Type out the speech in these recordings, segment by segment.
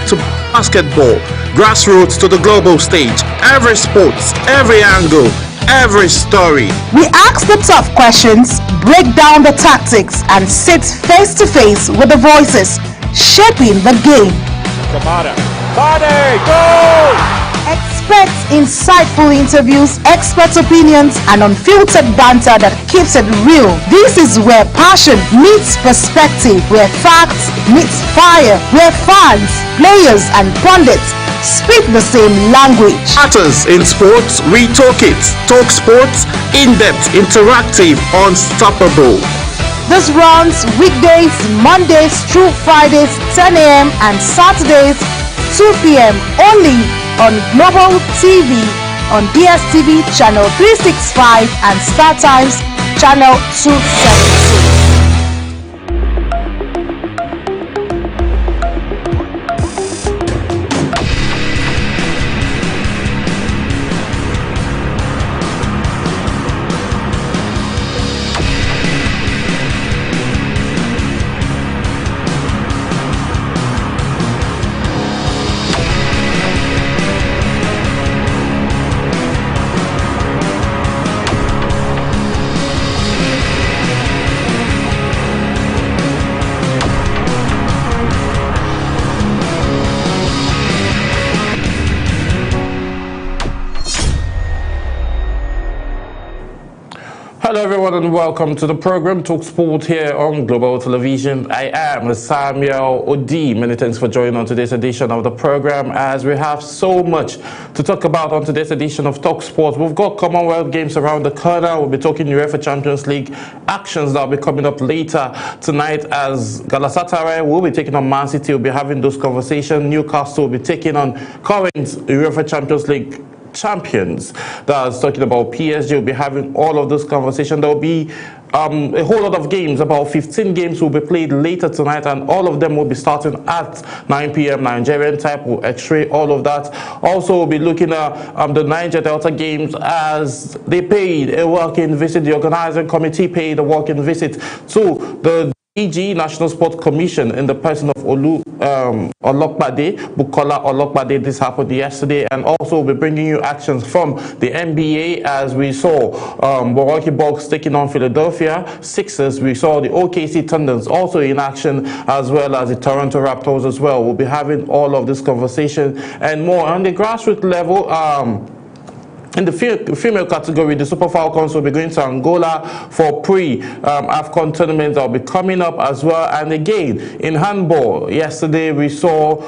to basketball, grassroots to the global stage, every sport, every angle, every story. We ask the tough questions, break down the tactics, and sit face to face with the voices shaping the game. Kamada. Bade, goal! Expect insightful interviews, expert opinions, and unfiltered banter that keeps it real. This is where passion meets perspective, where facts meets fire, where fans, players, and pundits speak the same language. Matters in sports, we talk it. Talk sports, in-depth, interactive, unstoppable. This runs weekdays, Mondays through Fridays, 10 a.m. and Saturdays, 2 p.m. only on Global TV on DSTV channel 365 and Star Times channel 276. Hello everyone and welcome to the program Talk Sport here on Global Television. I am Samuel Odi. Many thanks for joining on today's edition of the program, as we have so much to talk about on today's edition of Talk Sport. We've got Commonwealth Games around the corner. We'll be talking UEFA Champions League actions that will be coming up later tonight, as Galatasaray will be taking on Man City. We'll be having those conversations. Newcastle will be taking on current UEFA Champions League champions. That's talking about PSG. We'll be having all of this conversation. There will be a whole lot of games. About 15 games will be played later tonight, and all of them will be starting at 9 p.m. Nigerian time. We'll x-ray all of that. Also, we'll be looking at the Niger Delta games, as they paid a walk-in visit. The organizing committee paid a walk-in visit to the EG National Sports Commission in the person of Olokbade, Bukola Olokbade. This happened yesterday. And also we'll be bringing you actions from the NBA, as we saw Milwaukee Bucks taking on Philadelphia Sixers. We saw the OKC Thunders also in action, as well as the Toronto Raptors as well. We'll be having all of this conversation and more on the grassroots level. In the female category, the Super Falcons will be going to Angola for pre-AFCON tournament that will be coming up as well. And again, in handball, yesterday we told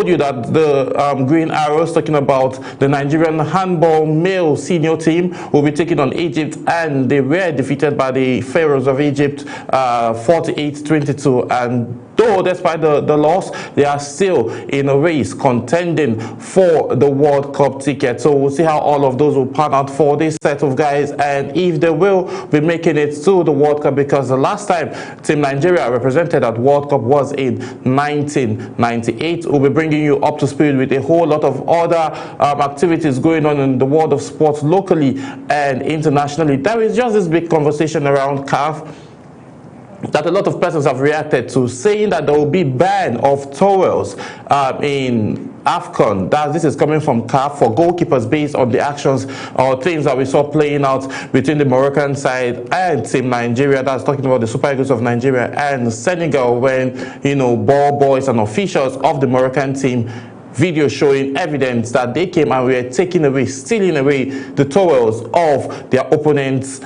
you that the Green Arrows, talking about the Nigerian handball male senior team, will be taking on Egypt, and they were defeated by the Pharaohs of Egypt 48-22. And though despite the loss, they are still in a race contending for the World Cup ticket. So we'll see how all of those will pan out for this set of guys, and if they will be making it to the World Cup, because the last time Team Nigeria represented at World Cup was in 1998. We'll be bringing you up to speed with a whole lot of other activities going on in the world of sports locally and internationally. There is just this big conversation around CAF that a lot of persons have reacted to, saying that there will be ban of towels in AFCON. This is coming from CAF for goalkeepers, based on the actions or things that we saw playing out between the Moroccan side and Team Nigeria. That's talking about the Super Eagles of Nigeria and Senegal, when ball boys and officials of the Moroccan team video showing evidence that they came and were taking away, stealing away the towels of their opponents,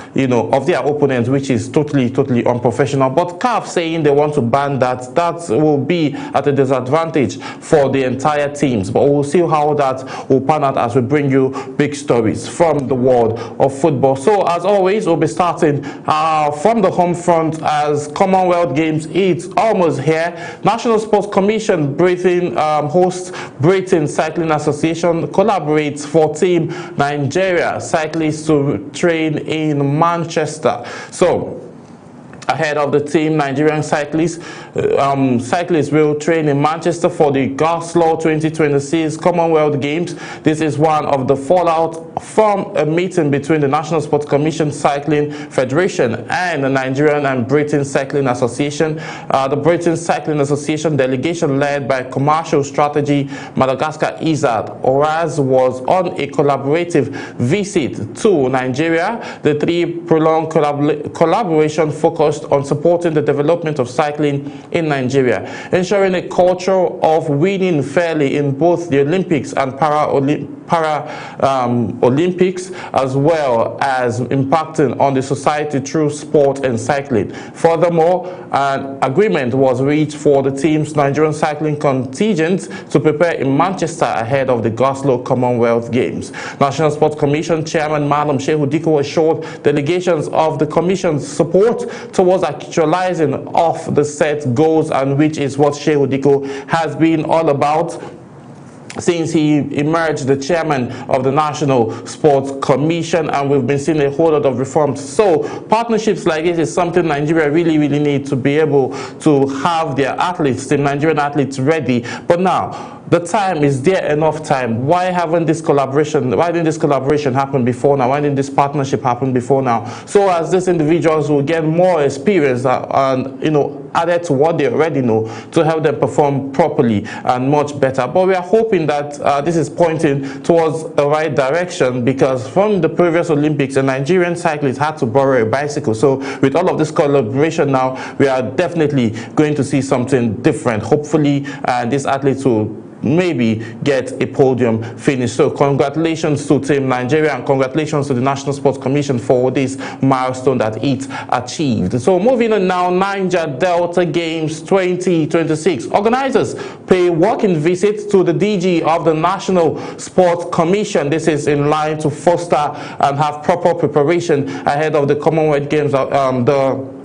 which is totally unprofessional. But CAF saying they want to ban that. That will be at a disadvantage for the entire teams. But we'll see how that will pan out as we bring you big stories from the world of football. So as always, we'll be starting from the home front, as Commonwealth Games, it's almost here. National Sports Commission hosts Britain Cycling Association collaborates for Team Nigeria cyclists to train in Manchester. So Ahead of the team, Nigerian cyclists will train in Manchester for the Glasgow 2026 Commonwealth Games. This is one of the fallout from a meeting between the National Sports Commission Cycling Federation and the Nigerian and Britain Cycling Association. The Britain Cycling Association delegation led by Commercial Strategy Madagascar Izzat Oraz was on a collaborative visit to Nigeria. The three prolonged collaboration focused on supporting the development of cycling in Nigeria, ensuring a culture of winning fairly in both the Olympics and Olympics, as well as impacting on the society through sport and cycling. Furthermore, an agreement was reached for the team's Nigerian cycling contingent to prepare in Manchester ahead of the Glasgow Commonwealth Games. National Sports Commission Chairman Malam Shehu Diko assured delegations of the Commission's support towards actualizing of the set goals, and which is what Shehu Diko has been all about since he emerged the chairman of the National Sports Commission, and we've been seeing a whole lot of reforms. So partnerships like this is something Nigeria really need to be able to have their athletes, the Nigerian athletes, ready. But now the time is there, enough time. Why didn't this collaboration happen before now? Why didn't this partnership happen before now? So as these individuals will get more experience and added to what they already know to help them perform properly and much better. But we are hoping that this is pointing towards the right direction, because from the previous Olympics, the Nigerian cyclists had to borrow a bicycle. So with all of this collaboration now, we are definitely going to see something different. Hopefully, these athletes will maybe get a podium finish. So congratulations to Team Nigeria and congratulations to the National Sports Commission for this milestone that it achieved. So moving on now, Niger Delta Games 2026. Organizers pay walking visits to the DG of the National Sports Commission. This is in line to foster and have proper preparation ahead of the Commonwealth Games. The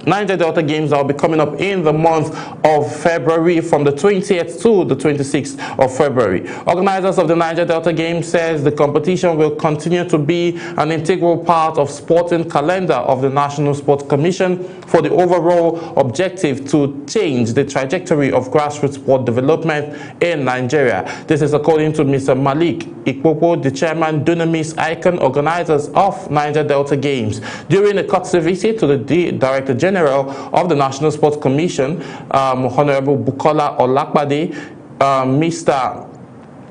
Niger Delta Games will be coming up in the month of February, from the 20th to the 26th of February. Organizers of the Niger Delta Games says the competition will continue to be an integral part of sporting calendar of the National Sports Commission for the overall objective to change the trajectory of grassroots sport development in Nigeria. This is according to Mr. Malik Ikpopo, the chairman, Dunamis Icon, organizers of Niger Delta Games. During a courtesy visit to the Director General of the National Sports Commission, Honorable Bukola Olakbade, Mr.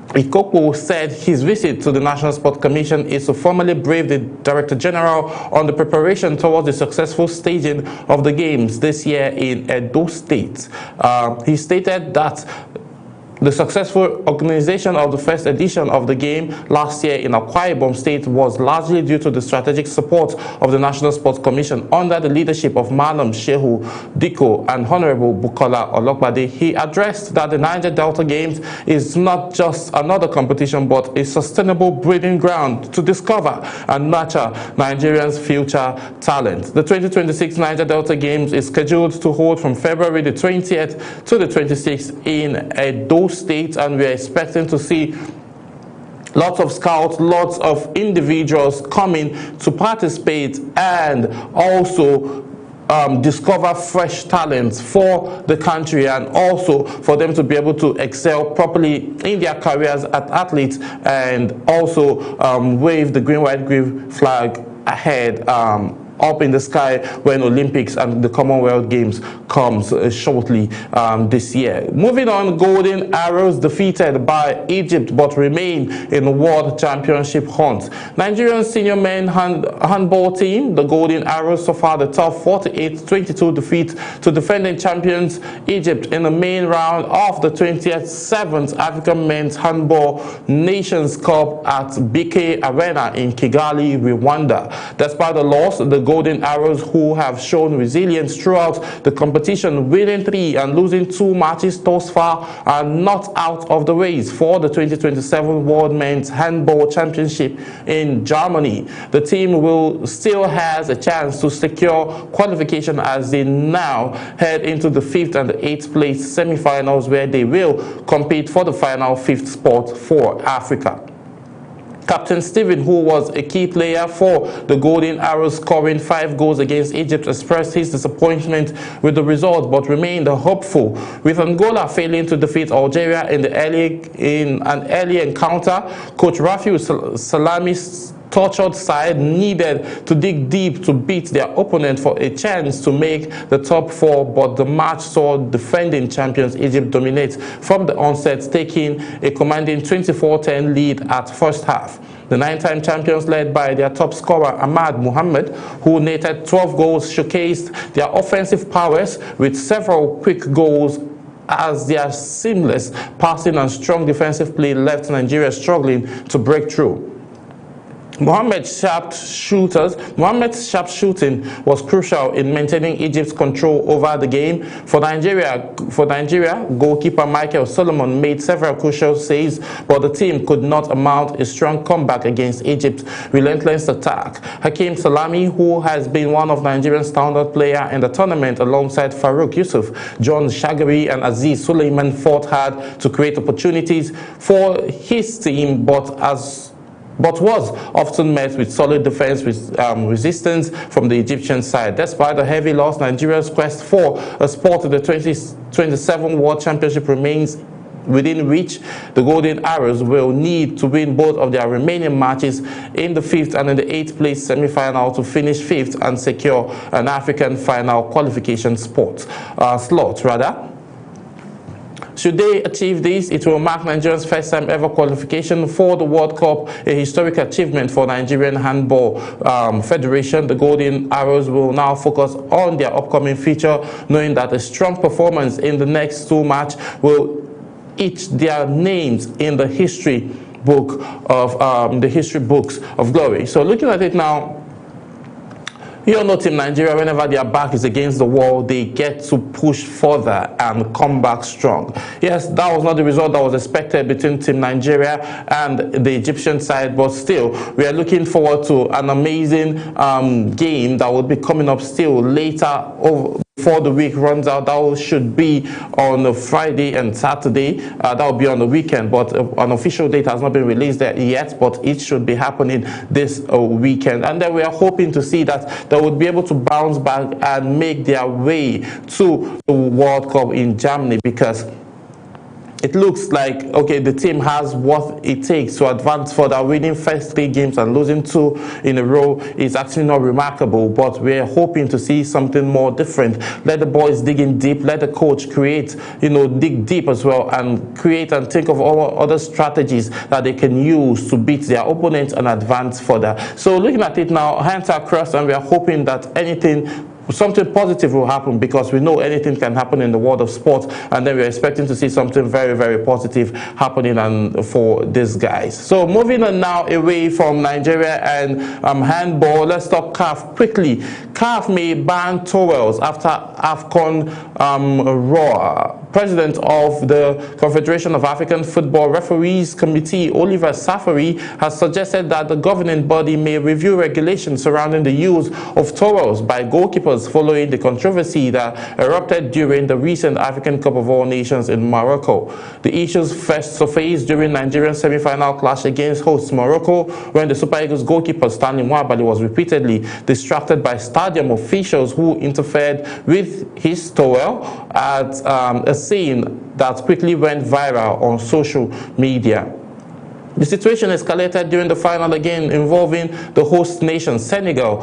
Ikoko said his visit to the National Sports Commission is to formally brief the Director General on the preparation towards the successful staging of the Games this year in Edo State. He stated that the successful organization of the first edition of the game last year in Akwa Ibom State was largely due to the strategic support of the National Sports Commission under the leadership of Malam Shehu Diko and Honorable Bukola Olokbade. He addressed that the Niger Delta Games is not just another competition but a sustainable breeding ground to discover and nurture Nigerians' future talent. The 2026 Niger Delta Games is scheduled to hold from February the 20th to the 26th in Edo State, and we are expecting to see lots of scouts, lots of individuals coming to participate and also discover fresh talents for the country, and also for them to be able to excel properly in their careers as athletes, and also wave the green, white, green flag ahead up in the sky when Olympics and the Commonwealth Games comes shortly this year. Moving on, Golden Arrows defeated by Egypt but remain in the World Championship hunt. Nigerian senior men handball team, the Golden Arrows, suffered a tough 48-22 defeat to defending champions Egypt in the main round of the 27th African Men's Handball Nations Cup at BK Arena in Kigali, Rwanda. Despite the loss, the Golden Arrows, who have shown resilience throughout the competition, winning 3 and losing 2 matches thus far, are not out of the race for the 2027 World Men's Handball Championship in Germany. The team will still has a chance to secure qualification as they now head into the 5th and the 8th place semi-finals, where they will compete for the final 5th spot for Africa. Captain Stephen, who was a key player for the Golden Arrows, scoring 5 goals against Egypt, expressed his disappointment with the result but remained hopeful. With Angola failing to defeat Algeria in an early encounter, coach Rafiu Salami's tortured side needed to dig deep to beat their opponent for a chance to make the top 4, but the match saw defending champions Egypt dominate from the onset, taking a commanding 24-10 lead at first half. The 9-time champions, led by their top scorer Ahmad Muhammad, who netted 12 goals, showcased their offensive powers with several quick goals as their seamless passing and strong defensive play left Nigeria struggling to break through. Mohamed's sharp shooting was crucial in maintaining Egypt's control over the game. For Nigeria, goalkeeper Michael Solomon made several crucial saves, but the team could not mount a strong comeback against Egypt's relentless attack. Hakeem Salami, who has been one of Nigeria's standout players in the tournament alongside Farouk Yusuf, John Shagari and Aziz Suleiman, fought hard to create opportunities for his team, but was often met with solid defense resistance from the Egyptian side. Despite the heavy loss, Nigeria's quest for a spot in the 2027 World Championship remains within reach. The Golden Arrows will need to win both of their remaining matches in the 5th and in the 8th place semi-final to finish 5th and secure an African final qualification slot. Should they achieve this, it will mark Nigeria's first time ever qualification for the World Cup, a historic achievement for Nigerian Handball Federation. The Golden Arrows will now focus on their upcoming future, knowing that a strong performance in the next 2 matches will etch their names in the history book of books of glory. So looking at it now, you all know Team Nigeria, whenever their back is against the wall, they get to push further and come back strong. Yes, that was not the result that was expected between Team Nigeria and the Egyptian side, but still, we are looking forward to an amazing game that will be coming up still later before the week runs out. That should be on a Friday and Saturday. That will be on the weekend, but an official date has not been released there yet, but it should be happening this weekend. And then we are hoping to see that they would be able to bounce back and make their way to the World Cup in Germany, because it looks like, okay, the team has what it takes to advance further. Winning first 3 games and losing 2 in a row is actually not remarkable, but we're hoping to see something more different. Let the boys dig in deep, let the coach create, dig deep as well, and create and think of all other strategies that they can use to beat their opponents and advance further. So looking at it now, hands are crossed, and we are hoping that something positive will happen, because we know anything can happen in the world of sport, and then we're expecting to see something very, very positive happening for these guys. So moving on now away from Nigeria and handball, let's talk CAF quickly. CAF may ban towels after AFCON roar. President of the Confederation of African Football Referees Committee, Oliver Safari, has suggested that the governing body may review regulations surrounding the use of towels by goalkeepers following the controversy that erupted during the recent African Cup of All Nations in Morocco. The issues first surfaced during Nigeria's semi-final clash against hosts Morocco, when the Super Eagles goalkeeper Stanley Nwabali was repeatedly distracted by stadium officials who interfered with his towel at a scene that quickly went viral on social media. The situation escalated during the final again, involving the host nation, Senegal.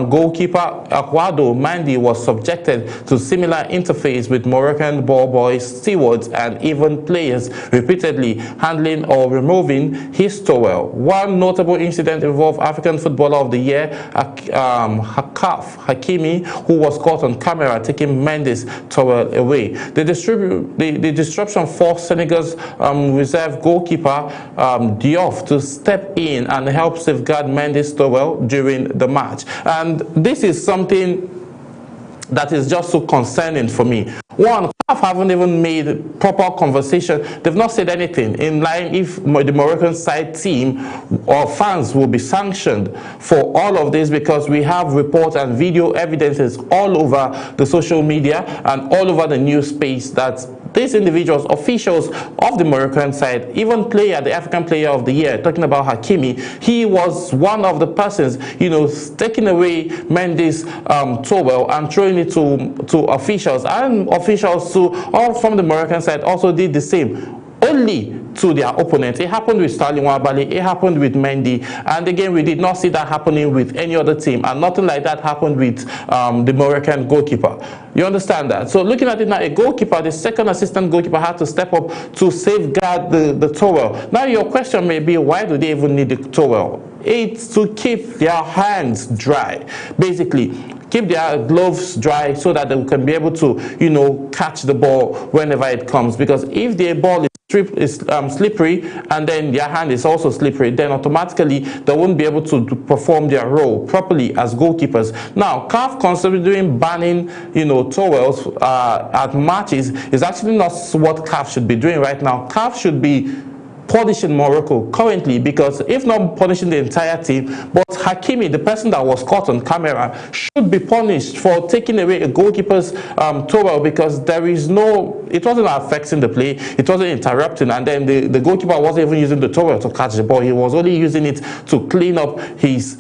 Goalkeeper Akwado Mandi was subjected to similar interface with Moroccan ball boys, stewards, and even players repeatedly handling or removing his towel. One notable incident involved African Footballer of the Year, Hakaf Hakimi, who was caught on camera taking Mendy's towel away. The disruption forced Senegal's reserve goalkeeper Diop to step in and help safeguard Mendy's towel during the match. And this is something that is just so concerning for me. One, CAF haven't even made proper conversation. They've not said anything in line if the Moroccan side team or fans will be sanctioned for all of this, because we have report and video evidences all over the social media and all over the news space that these individuals, officials of the Moroccan side, even player, the African Player of the Year, talking about Hakimi, he was one of the persons, taking away Mendy's towel and throwing it to officials, and officials too, all from the Moroccan side, also did the same. Only to their opponents. It happened with Sterling Wabali, it happened with Mendy, and again we did not see that happening with any other team, and nothing like that happened with the Moroccan goalkeeper. You understand that? So looking at it now, a goalkeeper, the second assistant goalkeeper, had to step up to safeguard the towel. Now your question may be, why do they even need the towel? It's to keep their hands dry, basically. Keep their gloves dry so that they can be able to, catch the ball whenever it comes. Because if the ball is slippery and then their hand is also slippery, then automatically they won't be able to perform their role properly as goalkeepers. Now, CAF considering banning, towels at matches is actually not what CAF should be doing right now. CAF should be punishing Morocco currently, because if not punishing the entire team, but Hakimi, the person that was caught on camera, should be punished for taking away a goalkeeper's towel, because it wasn't affecting the play, it wasn't interrupting, and then the goalkeeper wasn't even using the towel to catch the ball, he was only using it to clean up his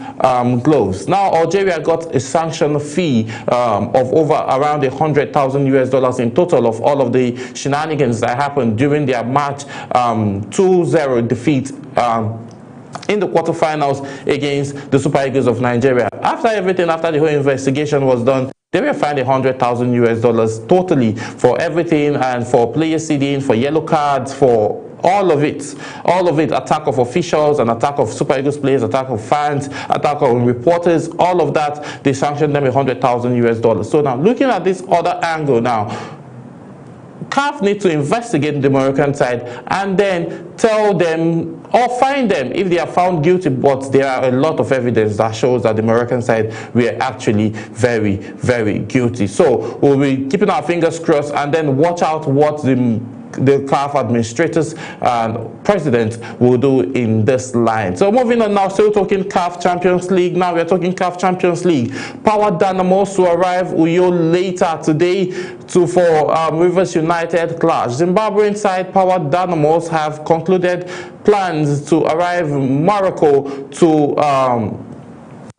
gloves. Now Algeria got a sanction fee of over around $100,000 in total of all of the shenanigans that happened during their match 2-0 defeat in the quarterfinals against the Super Eagles of Nigeria. After the whole investigation was done, they were fined $100,000 totally for everything, and for players sitting, for yellow cards, for all of it, attack of officials, an attack of Super Eagles players, attack of fans, attack of reporters, all of that, they sanctioned them $100,000. So now, looking at this other angle now, CAF need to investigate the Moroccan side and then tell them or find them if they are found guilty, but there are a lot of evidence that shows that the Moroccan side were actually very, very guilty. So we'll be keeping our fingers crossed and then watch out what the CAF administrators and president will do in this line. So moving on now, still talking CAF Champions League. Now we're talking CAF Champions League. Power Dynamos to arrive Uyo later today for Rivers United clash. Zimbabwean side Power Dynamos have concluded plans to arrive Morocco to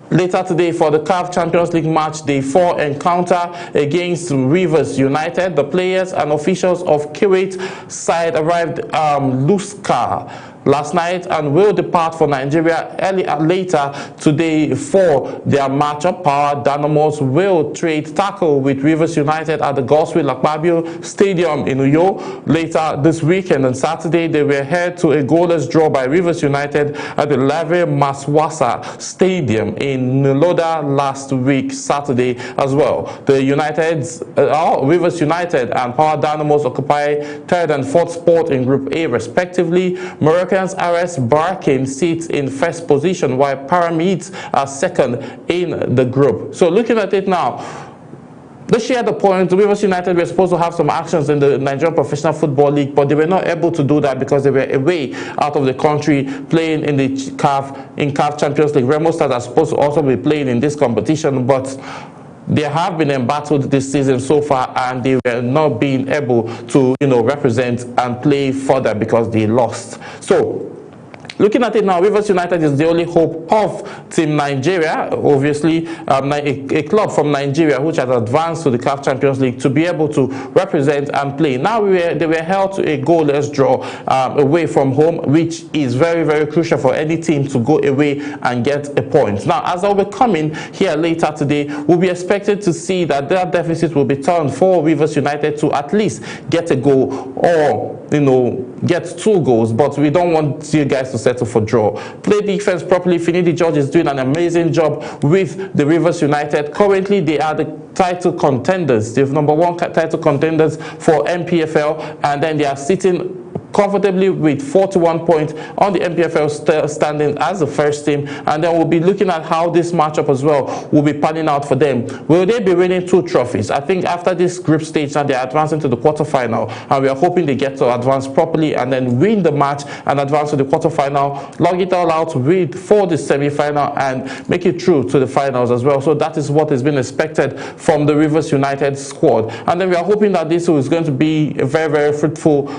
later today for the CAF Champions League match day 4 encounter against Rivers United. The players and officials of Kuwait side arrived Luska last night and will depart for Nigeria later today for their matchup. Power Dynamos will trade tackle with Rivers United at the Godswill Akpabio Stadium in Uyo later this weekend. On Saturday, they were head to a goalless draw by Rivers United at the Lave Maswasa Stadium in Niloda last week, Saturday as well. The Rivers United and Power Dynamos occupy 3rd and 4th spot in Group A respectively. Moroccan's RS Barking sits in 1st position, while Pyramids are 2nd in the group. So looking at it now, they share the point. Rivers United were supposed to have some actions in the Nigerian Professional Football League, but they were not able to do that because they were away out of the country playing in the CAF Champions League. Remo Stars are supposed to also be playing in this competition, but they have been embattled this season so far, and they were not being able to, represent and play further because they lost. So looking at it now, Rivers United is the only hope of Team Nigeria, obviously, a club from Nigeria which has advanced to the CAF Champions League to be able to represent and play. Now they were held to a goalless draw away from home, which is very, very crucial for any team to go away and get a point. Now, as I'll be coming here later today, we'll be expected to see that their deficit will be turned for Rivers United to at least get a goal or, get 2 goals, but we don't want you guys to settle for draw. Play defense properly. Finidi George is doing an amazing job with the Rivers United. Currently, they are the title contenders. They're #1 title contenders for MPFL, and then they are sitting comfortably with 41 points on the MPFL standing as the first team, and then we'll be looking at how this matchup as well will be panning out for them. Will they be winning 2 trophies? I think after this group stage now they're advancing to the quarterfinal, and we are hoping they get to advance properly and then win the match and advance to the quarterfinal, log it all out for the semi-final and make it through to the finals as well. So that is what is being expected from the Rivers United squad, and then we are hoping that this is going to be a very, very fruitful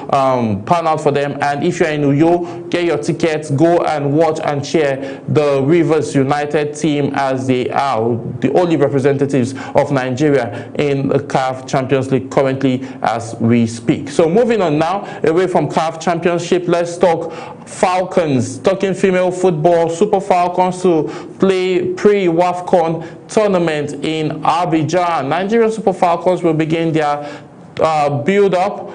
out for them. And if you're in Uyo, get your tickets, go and watch and cheer the Rivers United team, as they are the only representatives of Nigeria in the CAF Champions League currently as we speak. So moving on now, away from CAF Championship, let's talk Falcons. Talking female football, Super Falcons to play pre-WAFCON tournament in Abidjan. Nigerian Super Falcons will begin their build-up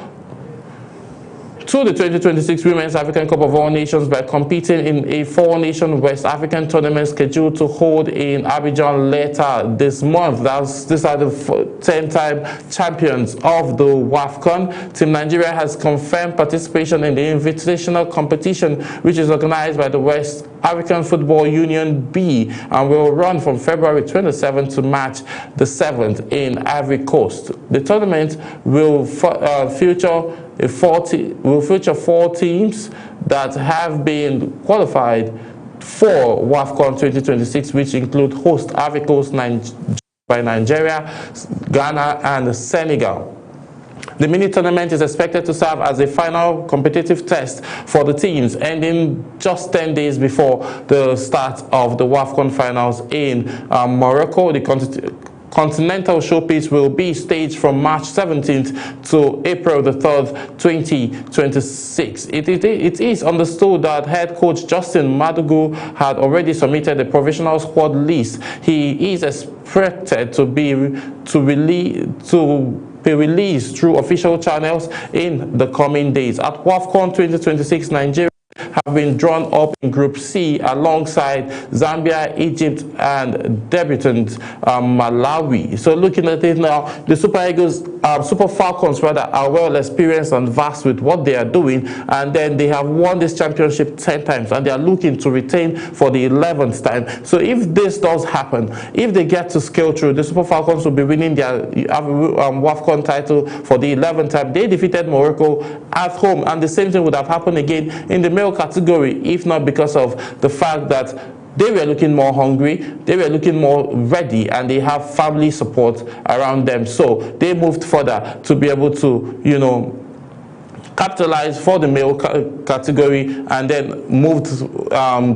to the 2026 Women's African Cup of All Nations by competing in a 4-nation West African tournament scheduled to hold in Abidjan later this month. These are the 10-time champions of the WAFCON. Team Nigeria has confirmed participation in the invitational competition, which is organized by the West African Football Union B and will run from February 27th to March the 7th in Ivory Coast. The tournament will feature 4 teams that have been qualified for WAFCON 2026, which include host Ivory Coast by Nigeria, Ghana, and Senegal. The mini tournament is expected to serve as a final competitive test for the teams, ending just 10 days before the start of the WAFCON finals in Morocco. The Continental Showpiece will be staged from March 17th to April the 3rd, 2026. It is understood that head coach Justin Madugu had already submitted a provisional squad list. He is expected to be released through official channels in the coming days. At WAFCON 2026, Nigeria have been drawn up in Group C alongside Zambia, Egypt, and debutant Malawi. So looking at it now, the Super Falcons rather are well experienced and vast with what they are doing, and then they have won this championship 10 times and they are looking to retain for the 11th time. So if this does happen, if they get to scale through, the Super Falcons will be winning their WAFCON title for the 11th time. They defeated Morocco at home, and the same thing would have happened again in the male category, if not because of the fact that they were looking more hungry, they were looking more ready, and they have family support around them. So they moved further to be able to, capitalized for the male category and then moved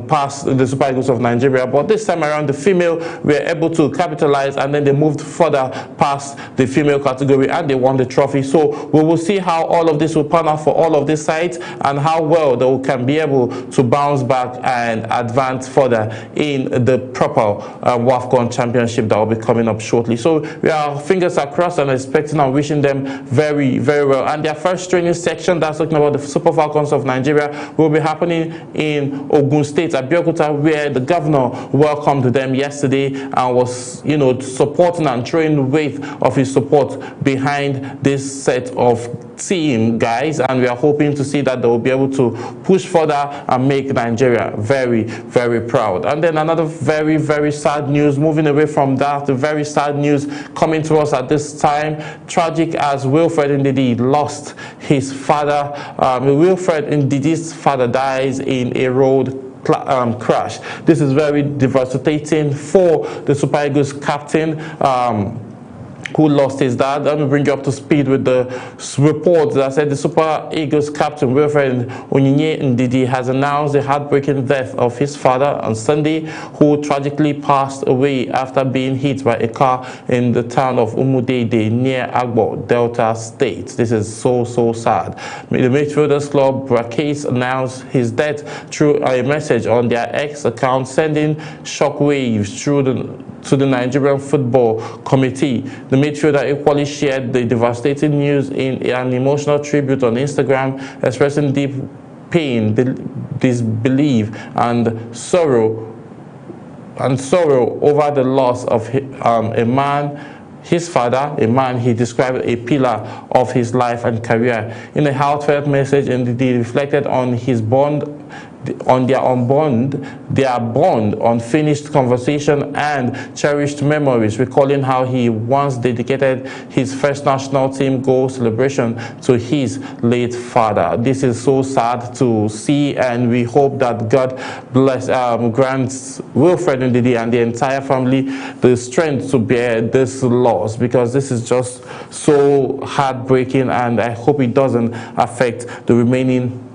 past the Super Eagles of Nigeria. But this time around, the female were able to capitalize, and then they moved further past the female category and they won the trophy. So we will see how all of this will pan out for all of these sides and how well they can be able to bounce back and advance further in the proper WAFCON championship that will be coming up shortly. So we are fingers are crossed and expecting and wishing them very, very well. And their first training section, that's talking about the Super Falcons of Nigeria, will be happening in Ogun State, Abeokuta, where the governor welcomed them yesterday and was, supporting and throwing weight of his support behind this set of team guys, and we are hoping to see that they will be able to push further and make Nigeria very, very proud. And then another very, very sad news, moving away from that, the very sad news coming to us at this time, tragic as Wilfred Ndidi lost his father. Wilfred Ndidi's father dies in a road crash. This is very devastating for the Super Eagles captain, who lost his dad. Let me bring you up to speed with the report that said the Super Eagles captain Wilfred Onyinye Ndidi has announced the heartbreaking death of his father on Sunday, who tragically passed away after being hit by a car in the town of Umudede near Agbo, Delta State. This is so sad. The midfielders club Brakes announced his death through a message on their X account, sending shockwaves to the Nigerian Football Committee. The midfielder equally shared the devastating news in an emotional tribute on Instagram, expressing deep pain, disbelief, and sorrow over the loss of a man his father, a man he described a pillar of his life and career. In a heartfelt message, and he reflected on his bond, on their bond, unfinished conversation and cherished memories, recalling how he once dedicated his first national team goal celebration to his late father. This is so sad to see, and we hope that God grants Wilfred Ndidi and the entire family the strength to bear this loss, because this is just so heartbreaking, and I hope it doesn't affect the remaining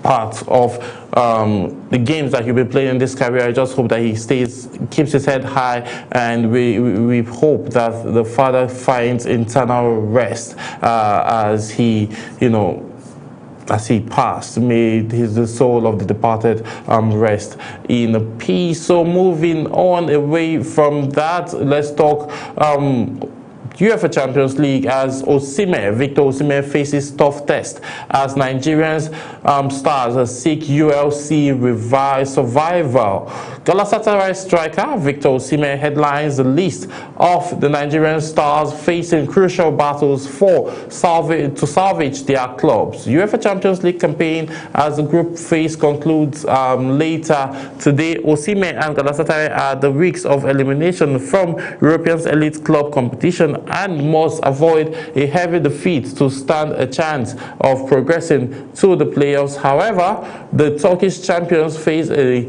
parts of the games that he'll be playing in this career. I just hope that he keeps his head high, and we hope that the father finds internal rest as he, as he passed. May the soul of the departed rest in peace. So moving on away from that, let's talk UEFA Champions League, as Victor Osimhen faces tough test as Nigerians stars seek ULC survival. Galatasaray striker Victor Osimhen headlines the list of the Nigerian stars facing crucial battles to salvage their clubs. UEFA Champions League campaign, as the group phase concludes later today, Osimhen and Galatasaray are at the risks of elimination from European elite club competition and must avoid a heavy defeat to stand a chance of progressing to the playoffs. However, the Turkish champions face a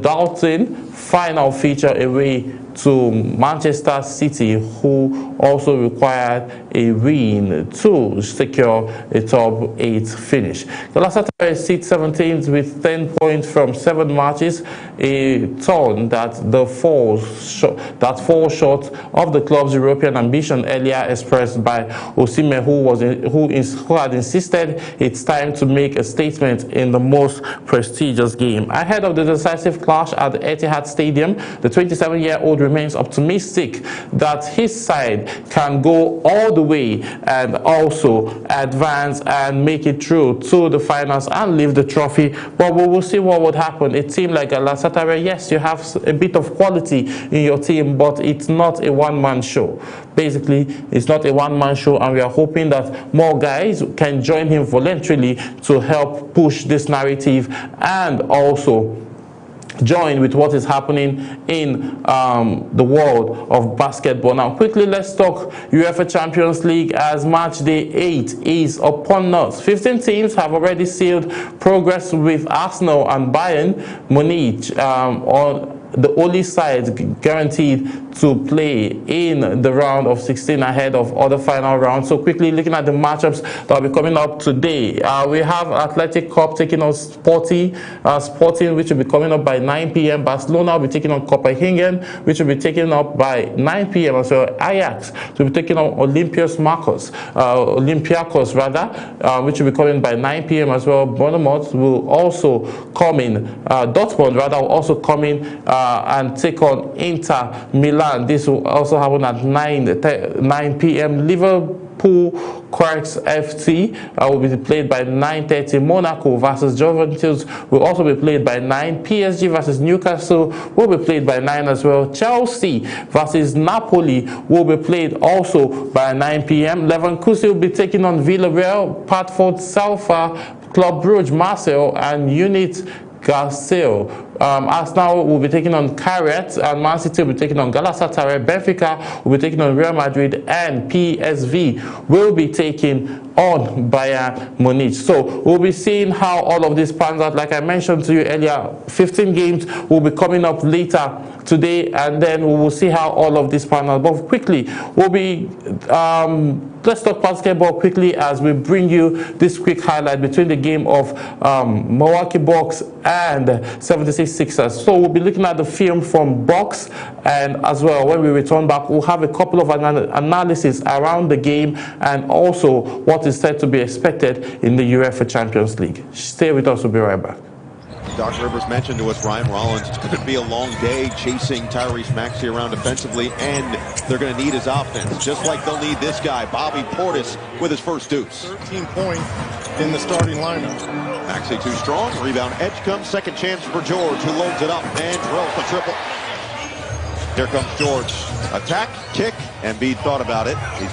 daunting final feature away to Manchester City, who also required a win to secure a top 8 finish. Galatasaray sits 17th with 10 points from 7 matches, a turn that falls short of the club's European ambition earlier expressed by Osimhen, who had insisted it's time to make a statement in the most prestigious game. Ahead of the decisive clash at the Etihad Stadium, the 27-year-old remains optimistic that his side can go all the way and also advance and make it through to the finals and lift the trophy. But we will see what would happen. A team like Galatasaray, yes, you have a bit of quality in your team, but it's not a one-man show. Basically, it's not a one-man show, and we are hoping that more guys can join him voluntarily to help push this narrative and also join with what is happening in the world of basketball. Now, quickly, let's talk UEFA Champions League, as match day 8 is upon us. 15 teams have already sealed progress, with Arsenal and Bayern Munich on the only sides guaranteed to play in the round of 16 ahead of other final rounds. So quickly looking at the matchups that will be coming up today, we have Athletic Cup taking on Sporting, which will be coming up by 9 p.m. Barcelona will be taking on Copenhagen, which will be taken up by 9 p.m. as well. Ajax will be taking on Olympiacos, which will be coming by 9 p.m. as well. Bournemouth will also come in, Dortmund will also come in and take on Inter Milan. This will also happen at 9 p.m. Liverpool Quarks FC will be played by 9:30. Monaco versus Juventus will also be played by 9. PSG versus Newcastle will be played by 9 as well. Chelsea versus Napoli will be played also by 9 p.m. Leverkusen will be taking on Villarreal, Patford, Salfa, Club Brugge, Marseille, and Unit Garcelle. Arsenal will be taking on Carrot, and Man City will be taking on Galatasaray. Benfica will be taking on Real Madrid, and PSV will be taking on Bayern Munich. So we'll be seeing how all of this pans out. Like I mentioned to you earlier, 15 games will be coming up later today, and then we will see how all of this pans out. But quickly, we'll be let's talk basketball quickly as we bring you this quick highlight between the game of Milwaukee Bucks and 76ers. So we'll be looking at the film from Bucks, and as well when we return back, we'll have a couple of analysis around the game and also what is said to be expected in the UEFA Champions League. Stay with us, we'll be right back. Doc Rivers mentioned to us, Ryan Rollins, it's going to be a long day chasing Tyrese Maxey around defensively, and they're going to need his offense, just like they'll need this guy, Bobby Portis, with his first deuce. 13 points in the starting lineup. Maxey too strong. Rebound, edge comes, second chance for George, who loads it up and drills the triple. Here comes George. Attack, kick, Embiid thought about it. He's